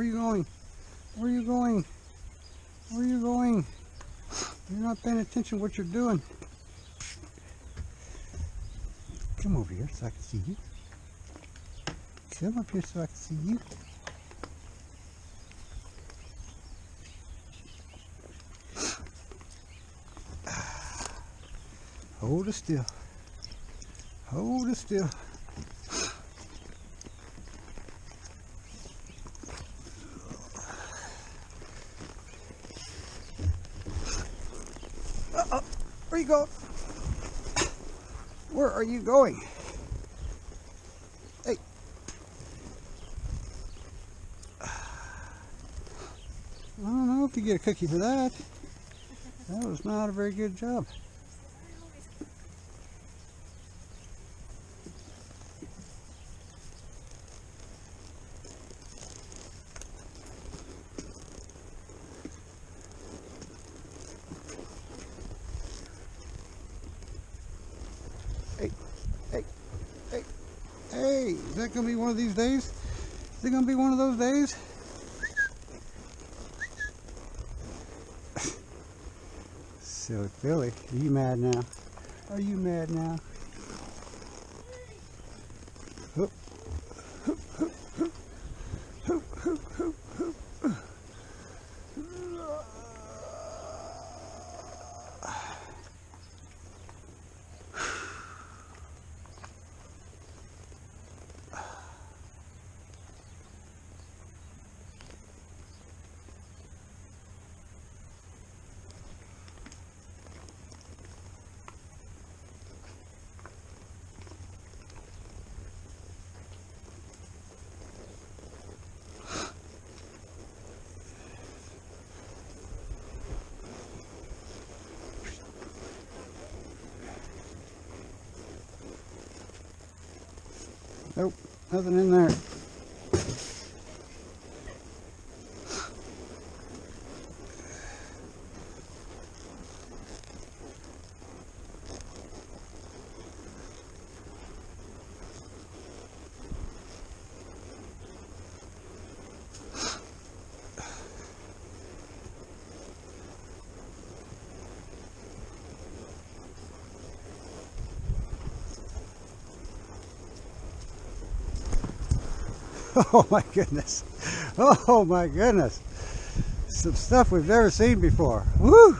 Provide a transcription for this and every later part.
Where are you going? Where are you going? Where are you going? You're not paying attention to what you're doing. Come over here so I can see you. Come up here so I can see you. Hold it still. Hold it still. Uh-oh. Where you going? Where are you going? Hey. I don't know if you get a cookie for that. That was not a very good job. Hey, hey, hey, hey, is that going to be one of these days? Is it going to be one of those days? Silly Philly, are you mad now? Are you mad now? Hoop, hoop, hoop, hoop, hoop, hoop, hoop, hoop. Nope, nothing in there. Oh my goodness. Oh my goodness. Some stuff we've never seen before. Woo!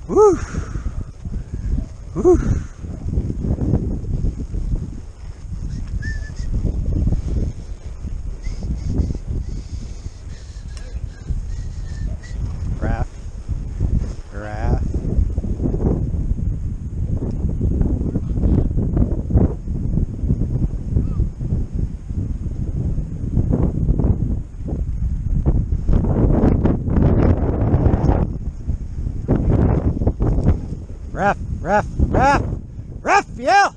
Woo! Woo! Giraffe. Giraffe. Raphael!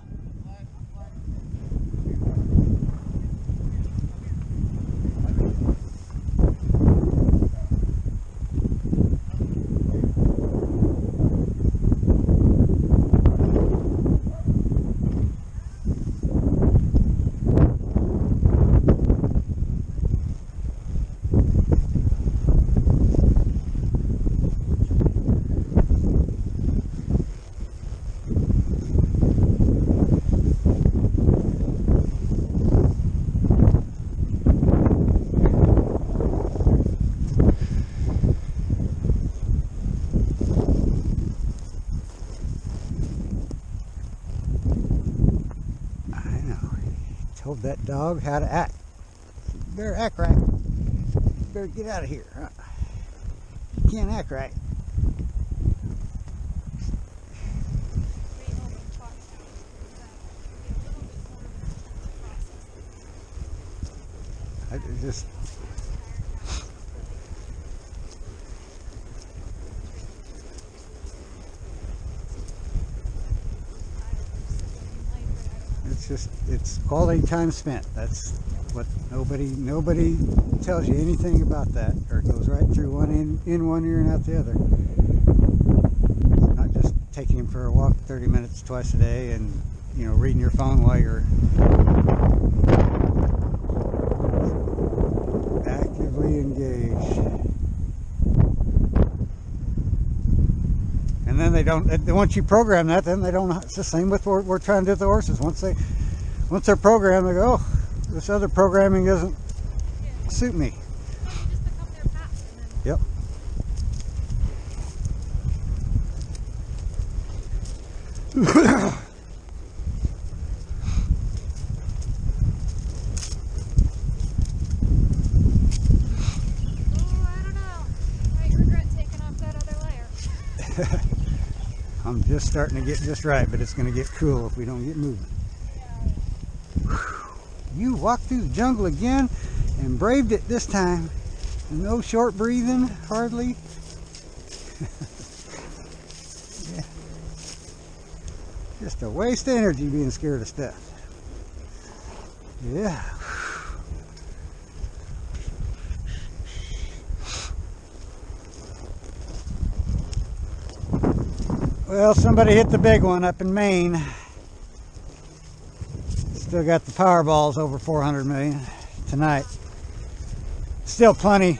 Told that dog how to act. You better act right. You better get out of here. Huh? You can't act right. I just it's quality time spent. That's what nobody tells you anything about that, or it goes right through one in one ear and out the other. Not just taking him for a walk 30 minutes twice a day and reading your phone while you're back then they don't. Once you program that, then they don't. It's the same with what we're trying to do with the horses. Once they're programmed, they go, oh, this other programming doesn't suit me. Yep. I'm just starting to get just right, but it's going to get cool if we don't get moving. You walked through the jungle again and braved it this time. No short breathing, hardly. Yeah. Just a waste of energy being scared of stuff. Yeah. Well, somebody hit the big one up in Maine. Still got the Powerballs over 400 million tonight. Still plenty.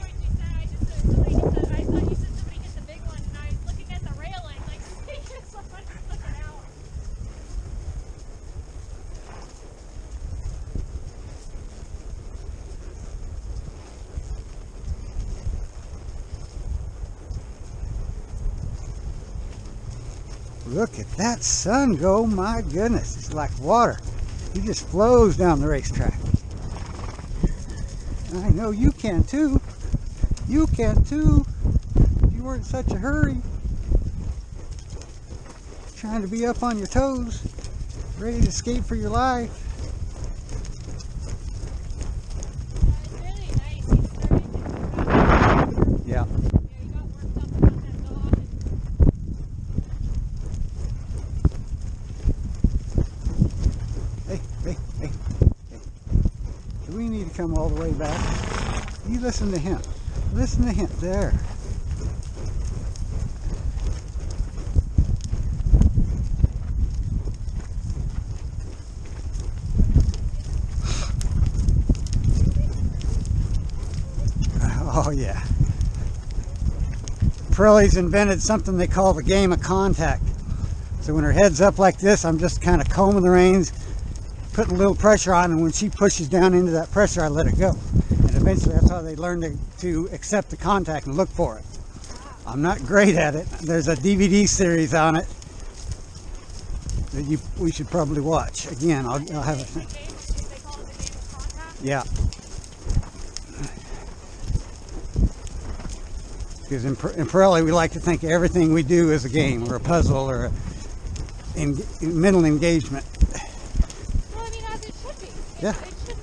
Look at that sun go, my goodness, it's like water. He just flows down the racetrack. I know you can too. You can too. If you weren't in such a hurry. Trying to be up on your toes, ready to escape for your life. Yeah. Hey. Do we need to come all the way back? You listen to him. Listen to him. There. Oh yeah. Pirelli's invented something they call the game of contact. So when her head's up like this, I'm just kind of combing the reins, putting a little pressure on, and when she pushes down into that pressure, I let it go. And eventually that's how they learn to accept the contact and look for it. I'm not great at it. There's a DVD series on it that we should probably watch. Again, I'll have it. Yeah. Because in Pirelli, we like to think everything we do is a game or a puzzle or a mental engagement. Well, I mean, as it should be. Yeah. It should.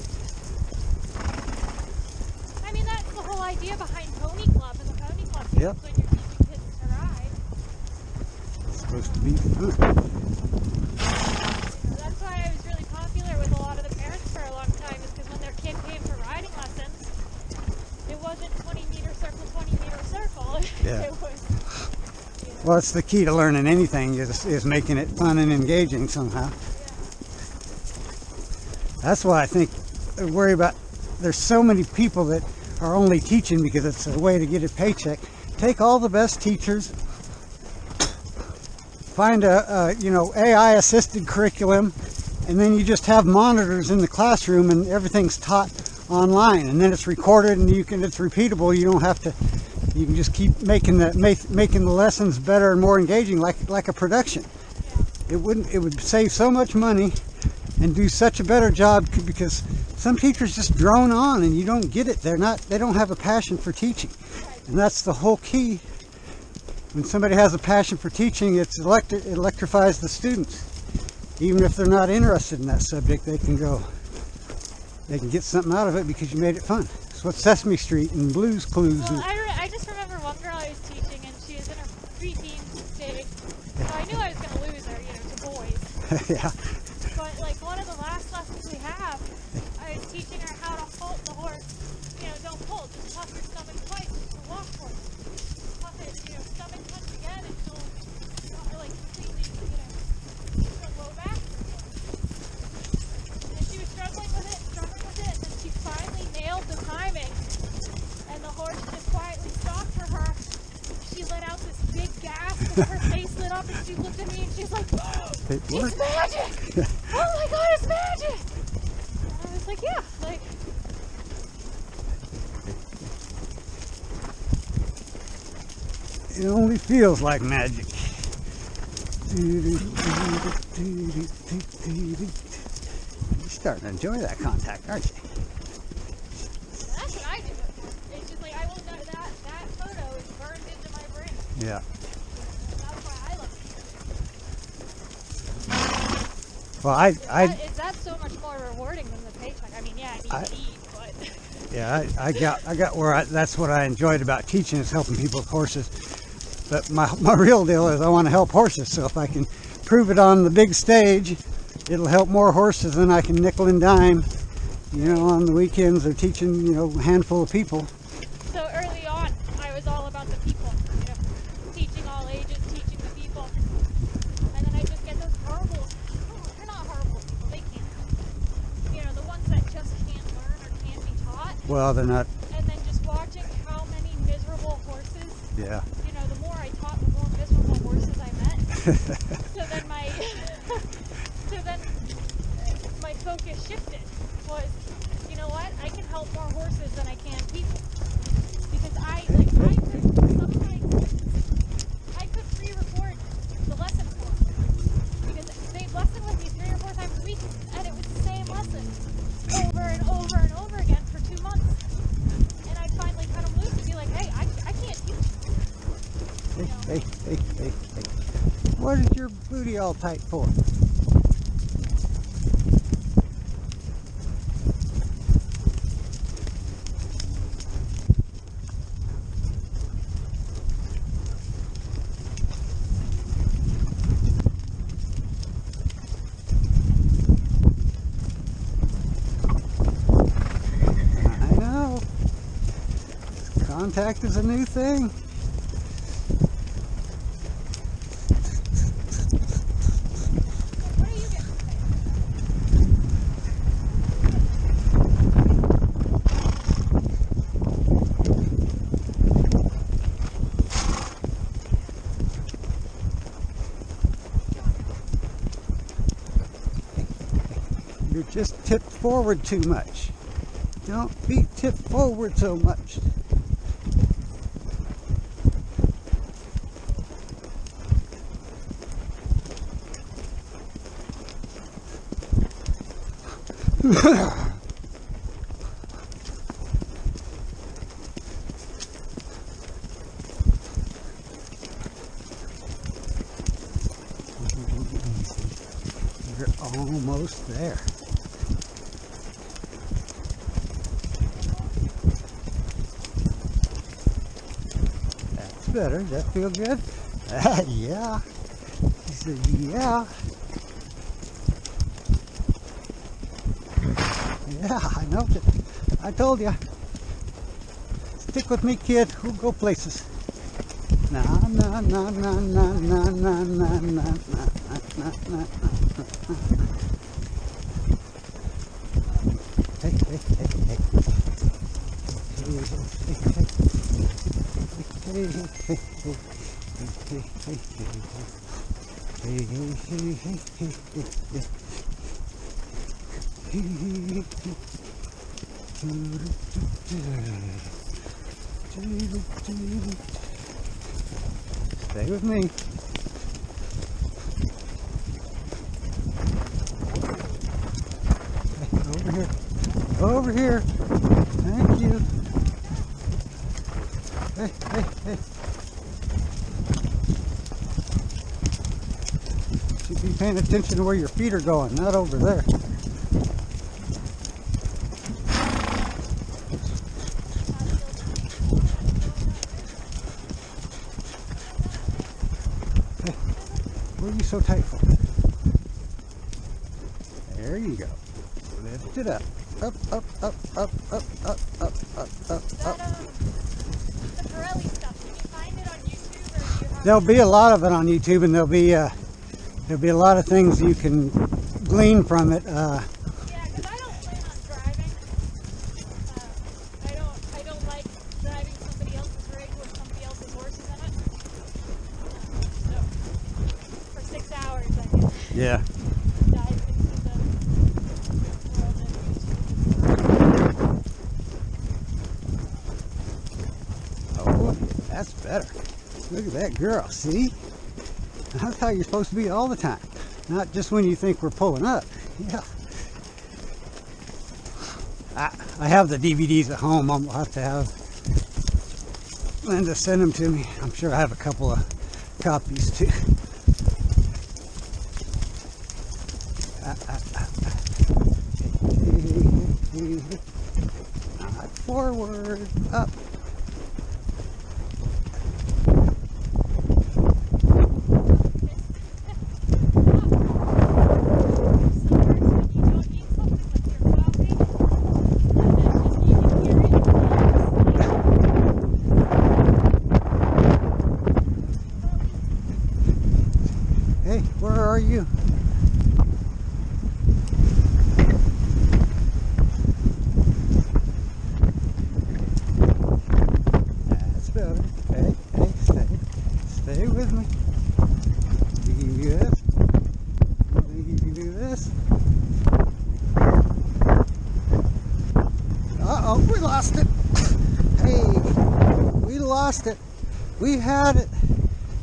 I mean, that's the whole idea behind Pony Club and the Pony Club games. Yep. When you're teaching kids to ride. It's supposed to be fun. That's why I was really popular with a lot of the parents for a long time, is because when their kid came for riding lessons, it wasn't 20-meter circle, 20-meter circle. Yeah. It was, Well, it's the key to learning anything is making it fun and engaging somehow. yeah. That's why I think I worry about, there's so many people that are only teaching because it's a way to get a paycheck. Take all the best teachers, find a AI assisted curriculum, and then you just have monitors in the classroom and everything's taught online, and then it's recorded and it's repeatable. You don't have to, you can just keep making the lessons better and more engaging, like a production. Yeah. It would save so much money and do such a better job, because some teachers just drone on and you don't get it. They don't have a passion for teaching. And that's the whole key. When somebody has a passion for teaching, it electrifies the students. Even if they're not interested in that subject, they can get something out of it because you made it fun. It's what Sesame Street and Blue's Clues. Well, I just remember one girl I was teaching, and she was in her preteen stage, so I knew I was going to lose her, to boys. Yeah. But like one of the last lessons we have, I was teaching her how to halt the horse. Don't pull, just puff your stomach twice, just walk for it. Puff it, stomach touch again, and she'll like completely, she'll go back. And she was struggling with it, and then she finally nailed the timing. And the horse just quietly stopped for her. She let out this big gasp, and her face lit up, she looked at me and she's like, It it's worked. magic! Oh my god, it's magic! And I was like, yeah, like, It only feels like magic. You're starting to enjoy that contact, aren't you? that's what I do it for. It's just like, I will know that photo is burned into my brain. Yeah. That's why I love it. Well, Is that so much more rewarding than the paycheck? I mean, yeah, I need to eat, but... yeah, I got where that's what I enjoyed about teaching is helping people with horses. But my real deal is I want to help horses. So if I can prove it on the big stage, it'll help more horses than I can nickel and dime. You know, on the weekends they're teaching, you know, a handful of people. So early on, I was all about the people, you know, teaching all ages, teaching the people. And then I just get those horrible, oh, they're not horrible people, they can't. You know, the ones that just can't learn or can't be taught. Well, they're not. And then just watching how many miserable horses, Yeah. you know, the more I taught, the more miserable horses I met. So then my focus shifted. Was, you know what? I can help more horses than I can people. Because I could pre-record the lesson for them. Because they'd lesson with me 3 or 4 times a week, and it was the same lesson over and over and over again for 2 months. And I'd finally cut them loose and be like, hey, I can't teach you. Hey. What is your booty all tight for? I know. Contact is a new thing. What are you getting today? You're just tipped forward too much. Don't be tipped forward so much. You're almost there. That's better. Does that feel good? Yeah. He said, yeah. Yeah, I know it. I told you. Stick with me, kid. We'll go places. Na na na na na na na na na na. Hey. Stay with me. Hey, over here. Thank you. Hey. Should be paying attention to where your feet are going, not over there. Hey, what are you so tight for? There you go. Lift it up. Up. The Pirelli stuff, can you find it on YouTube, or do you have... There'll be a lot of it on YouTube, and there'll be a lot of things you can glean from it. Yeah, because I don't plan on driving. I don't like driving somebody else's rig with somebody else's horses in it. So, Yeah. dive into the world of YouTube. Oh, that's better. Look at that girl, see? That's how you're supposed to be all the time. Not just when you think we're pulling up. Yeah. I have the DVDs at home. I'll have to have Linda send them to me. I'm sure I have a couple of copies too. Not forward, up. Hey, where are you? That's better. Hey, stay with me. You can do this. You think you can do this? Uh-oh, we lost it. Hey, we lost it. We had it.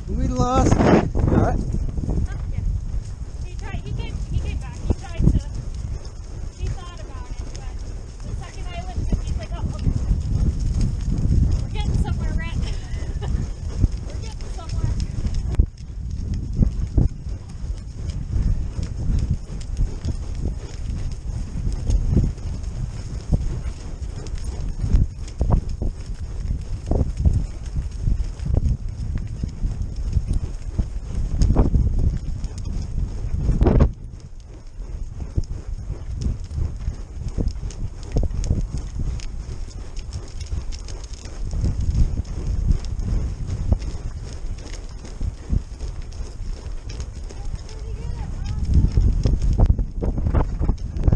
We lost it. All right. He came back. He thought about it, but the second I lifted, he's like, oh, okay. We're getting somewhere, Rat. We're getting somewhere.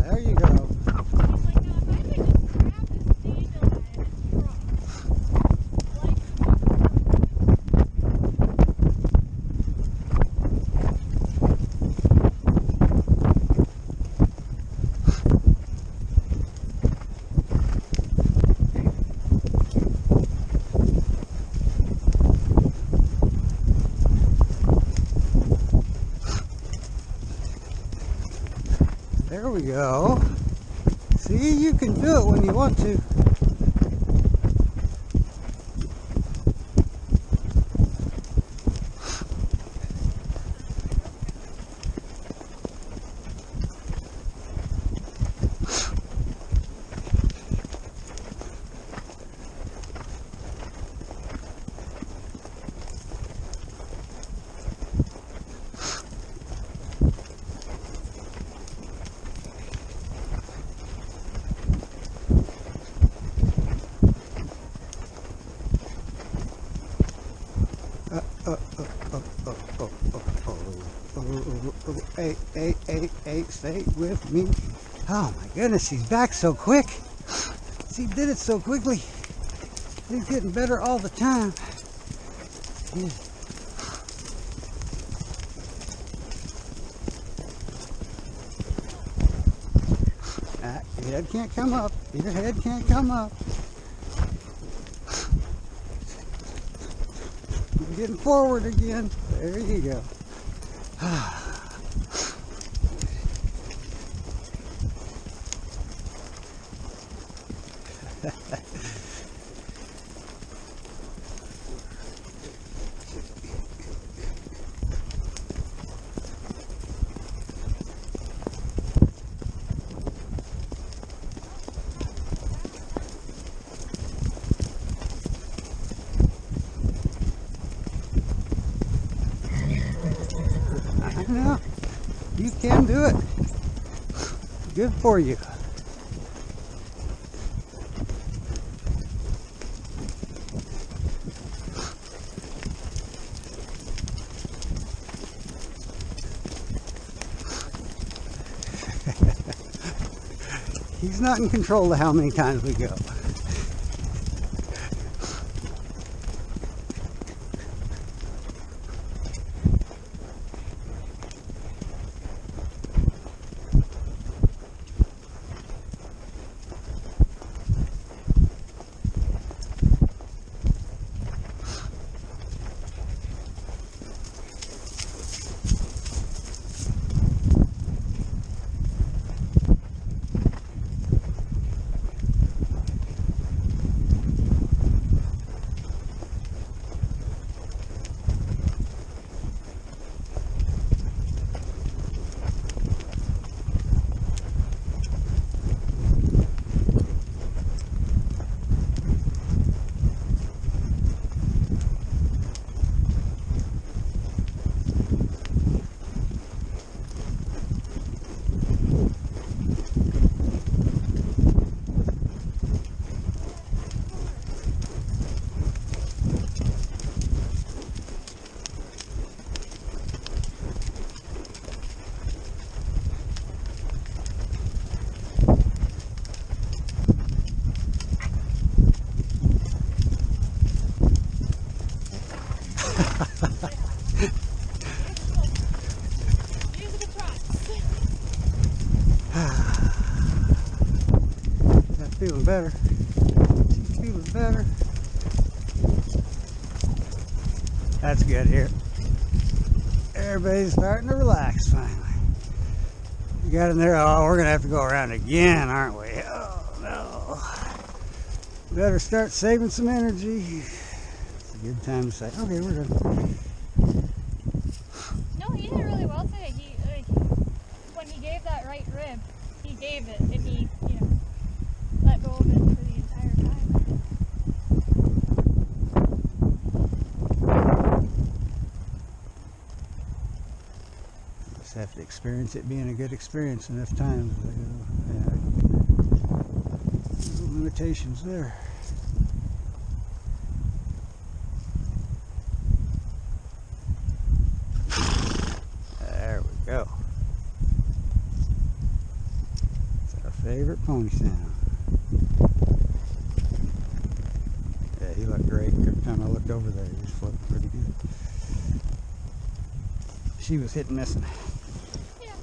There you go. He's like, no, if I could just grab this dandelion and drop, life There we go. See, you can do it when you want to. Hey, stay with me. Oh my goodness, she's back so quick. She did it so quickly. She's getting better all the time. Yeah. Your head can't come up. Your head can't come up. You're getting forward again. There you go. I know. You can do it. Good for you. He's not in control of how many times we go. feeling better. She's feeling better. That's good here. Everybody's starting to relax finally. You got in there, oh, we're going to have to go around again, aren't we? Oh, no. Better start saving some energy. It's a good time to say, okay, we're done. No, he did really well today. When he gave that right rib, he gave it, and he, let go of it for the entire time. Just have to experience it being a good experience enough times. No limitations there. There we go. It's our favorite pony sound. Yeah, he looked great. Every time I looked over there, he was floating pretty good. She was hit and missing.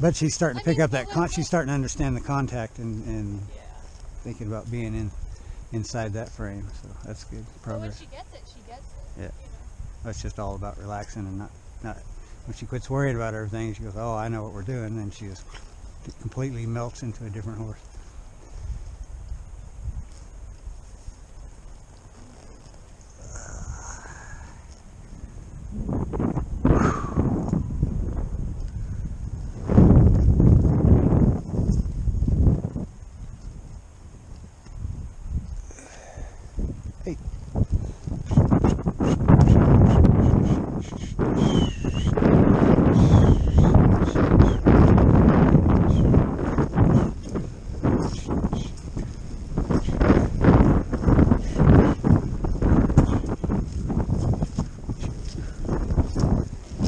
But she's starting to pick up that she's starting to understand the contact and thinking about being inside that frame. So that's good progress. But when she gets it, she gets it. Yeah. That's just all about relaxing and not when she quits worrying about everything, she goes, oh, I know what we're doing, and she just completely melts into a different horse.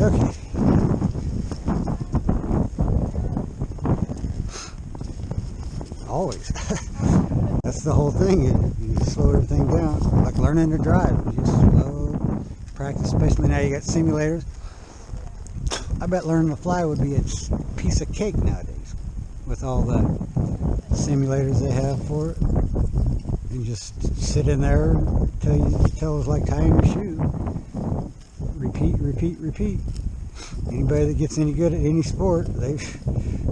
Okay. Always. That's the whole thing. You slow everything down. Like learning to drive. You just slow practice, especially now you got simulators. I bet learning to fly would be a piece of cake nowadays with all the simulators they have for it. You just sit in there until it's like tying your shoe. Repeat, repeat, repeat. Anybody that gets any good at any sport, they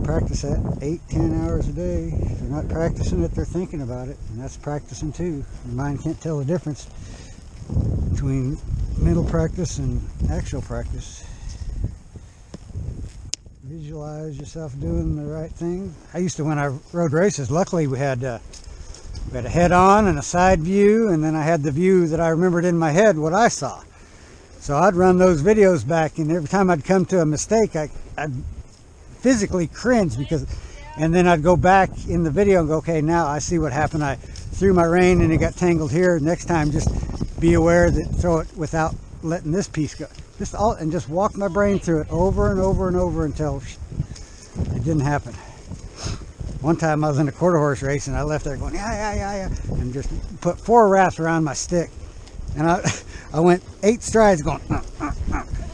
practice that 8-10 hours a day. If they're not practicing it, they're thinking about it, and that's practicing too. Your mind can't tell the difference between mental practice and actual practice. Visualize yourself doing the right thing. I used to, when I rode races, luckily we had a head on and a side view, and then I had the view that I remembered in my head what I saw. So I'd run those videos back, and every time I'd come to a mistake, I'd physically cringe and then I'd go back in the video and go, okay, now I see what happened. I threw my rein and it got tangled here. Next time, just be aware that throw it without letting this piece go. Just walk my brain through it over and over and over until it didn't happen. One time I was in a quarter horse race and I left there going, yeah, and just put 4 wraps around my stick. And I went 8 strides going,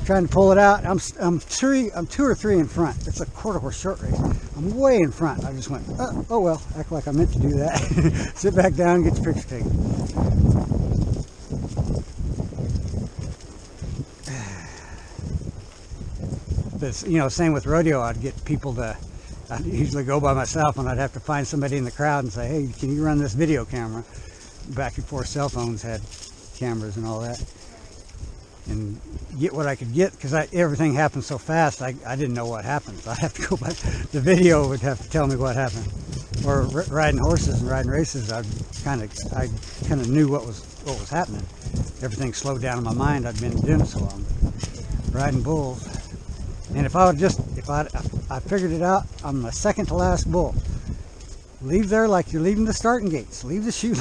trying to pull it out. I'm 2 or 3 in front. It's a quarter horse short race. I'm way in front. I just went, oh well, act like I meant to do that. Sit back down and get your picture taken. But, same with rodeo. I'd get people I'd usually go by myself, and I'd have to find somebody in the crowd and say, hey, can you run this video camera? Back before cell phones had cameras and all that, and get what I could get, because everything happened so fast. I didn't know what happened, so I have to go back. The video would have to tell me what happened. Or riding horses and riding races, I kind of knew what was happening. Everything slowed down in my mind. I'd been doing it so long, riding bulls. And if I figured it out, I'm the second to last bull. Leave there like you're leaving the starting gates. Leave the chute.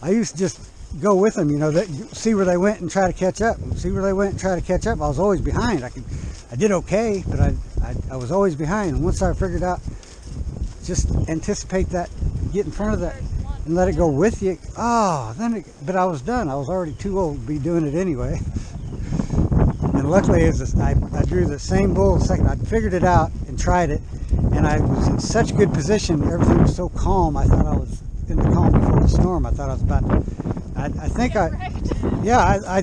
I used to just go with them, see where they went and try to catch up. See where they went and try to catch up. I was always behind. I did okay, but I was always behind. And once I figured out, just anticipate that, get in front of that, and let it go with you. But I was done. I was already too old to be doing it anyway. And luckily, I drew the same bull second. I figured it out and tried it, and I was in such good position. Everything was so calm. I thought it expecting the calm before the storm. I thought I was about to. I think I. Yeah, I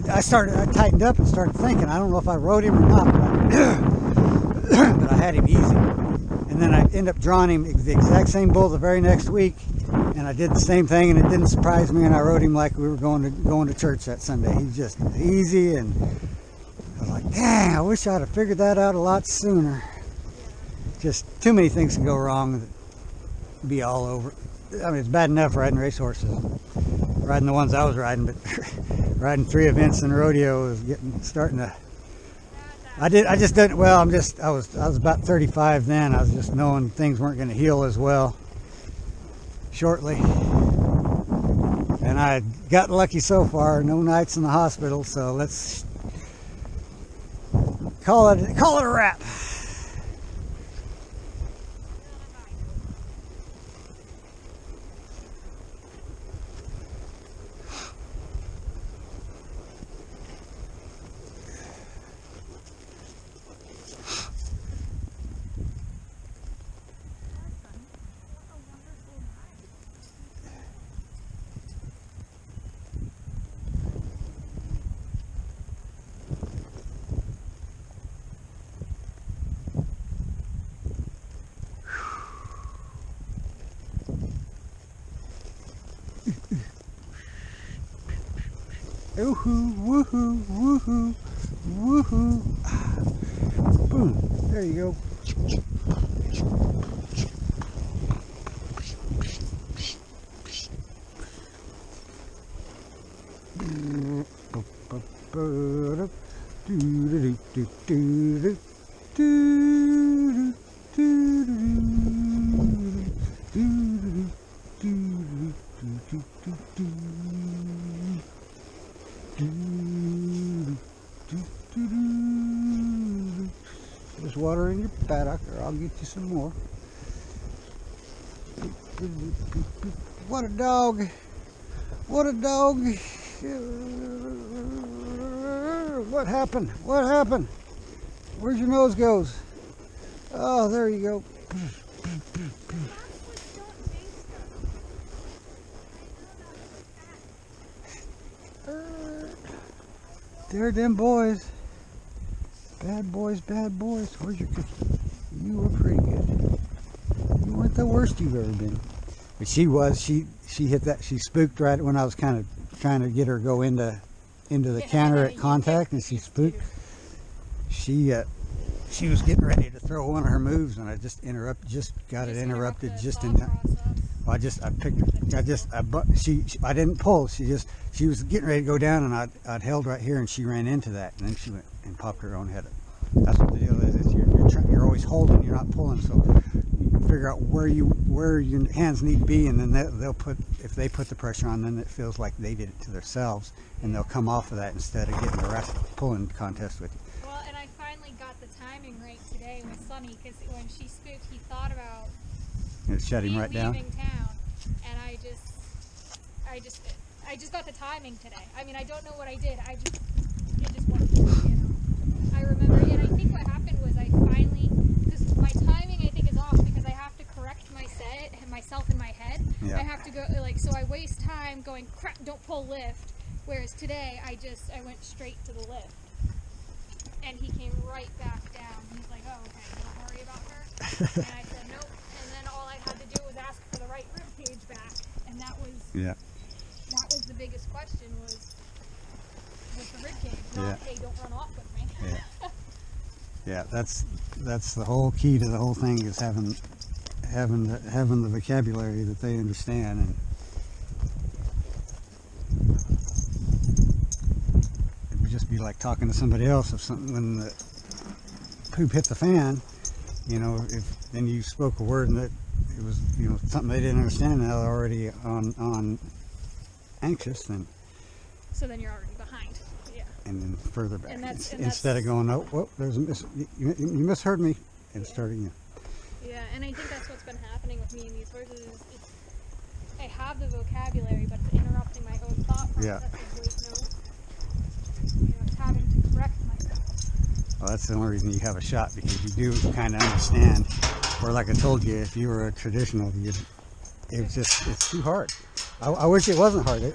tightened up and started thinking. I don't know if I rode him or not, but I had him easy. And then I ended up drawing him the exact same bull the very next week, and I did the same thing, and it didn't surprise me. And I rode him like we were going to church that Sunday. He's just easy, and I was like, dang, I wish I'd have figured that out a lot sooner. Just too many things can go wrong. Be all over. I mean, it's bad enough riding racehorses, riding the ones I was riding, but riding 3 events in a rodeo was starting to. I just didn't. Well, I was about 35 then. I was just knowing things weren't going to heal as well shortly, and I got lucky so far. No nights in the hospital, so let's call it a wrap. Woohoo, woohoo, woohoo, woohoo. Boom. There you go. There's water in your paddock, or I'll get you some more. What a dog! What a dog! What happened? What happened? Where's your nose goes? Oh, there you go. There, them boys. Bad boys, bad boys. Where's your cookie? You were pretty good. You weren't the worst you've ever been. But she was. She hit that. She spooked right when I was kind of trying to get her go into the counter at contact, and she spooked. She was getting ready to throw one of her moves, and I just got it interrupted just in time. Well, I didn't pull. She was getting ready to go down, and I'd held right here, and she ran into that, and then she went and popped her own head up. That's what the deal is. You're always holding, you're not pulling, so you figure out where your hands need to be, and then if they put the pressure on, then it feels like they did it to themselves, and they'll come off of that instead of getting the rest pulling contest with you. Well, and I finally got the timing right today with Sonny, because when she spooked, he thought about shut him right down. Leaving town, and I just got the timing today. I mean, I don't know what I did. It just worked. You know. I remember, and I think what happened was I finally, because my timing I think is off because I have to correct myself in my head. Yeah. I have to go so I waste time going crap. Don't pull lift. Whereas today I went straight to the lift, and he came right back down. He's like, "Oh, okay, don't worry about her." And I said, "Nope." And then all I had to do was ask for the right rib cage back, and that was the biggest question was the rib cage, not hey, don't run off with me. Yeah, that's the whole key to the whole thing is having the vocabulary that they understand, and it would just be like talking to somebody else if something when the poop hit the fan, if then you spoke a word and that it was something they didn't understand, and they're already on anxious, so then you're already behind. Yeah. And then further back, instead of going, oh, whoa, there's you misheard me, and starting again. Yeah, and I think that's what's been happening with me in these horses. I have the vocabulary, but it's interrupting my own thought process. It's having to correct myself. Well, that's the only reason you have a shot, because you do kind of understand. Or like I told you, if you were a traditional, It's too hard. I wish it wasn't hard.